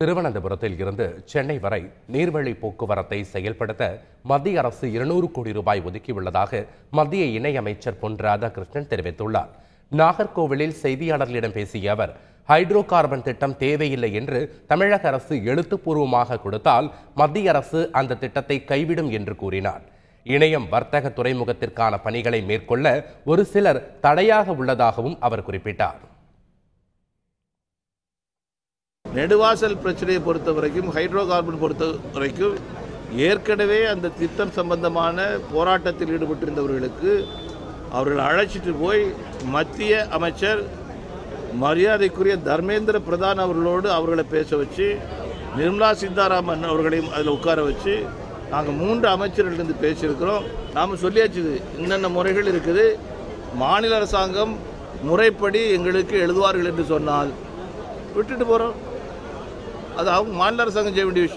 திருவனந்தபுரத்தில் இருந்து சென்னை வரை நீர்வழி போக்குவரத்தை செயல்படுத்த மத்திய அரசு 200 கோடி ரூபாய் ஒதுக்கியுள்ளதாக மத்திய இணையமைச்சர் பொன் ராதாகிருஷ்ணன் தெரிவித்துள்ளார். நாகர்கோவிலில் செய்தியாளர்களிடம் பேசிய அவர், ஹைட்ரோ கார்பன் திட்டம் தேவையில்லை என்று தமிழக அரசு எழுத்துப்பூர்வமாக கொடுத்தால் மத்திய அரசு அந்த திட்டத்தை கைவிடும் என்று கூறினார். இணையம் வர்த்தக துறைமுகத்திற்கான பணிகளை மேற்கொள்ள ஒரு சிலர் தடையாக உள்ளதாகவும் அவர் குறிப்பிட்டார். நெடுவாசல் பிரச்சனையை பொறுத்த வரைக்கும், ஹைட்ரோ கார்பன் பொறுத்த வரைக்கும் ஏற்கனவே அந்த திட்டம் சம்பந்தமான போராட்டத்தில் ஈடுபட்டிருந்தவர்களுக்கு அவர்கள் அழைச்சிட்டு போய் மத்திய அமைச்சர் மரியாதைக்குரிய தர்மேந்திர பிரதான் அவர்களோடு அவர்களை பேச வச்சு, நிர்மலா சீதாராமன் அவர்களையும் அதில் உட்கார வச்சு, நாங்கள் 3 அமைச்சர்களிருந்து பேசியிருக்கிறோம். நாம் சொல்லியாச்சு, என்னென்ன முறைகள் இருக்குது, மாநில அரசாங்கம் முறைப்படி எங்களுக்கு எழுதுவார்கள் என்று சொன்னால் விட்டுட்டு போகிறோம். அது அவங்க மாநில அரசாங்கம் செய்ய வேண்டிய விஷயம்.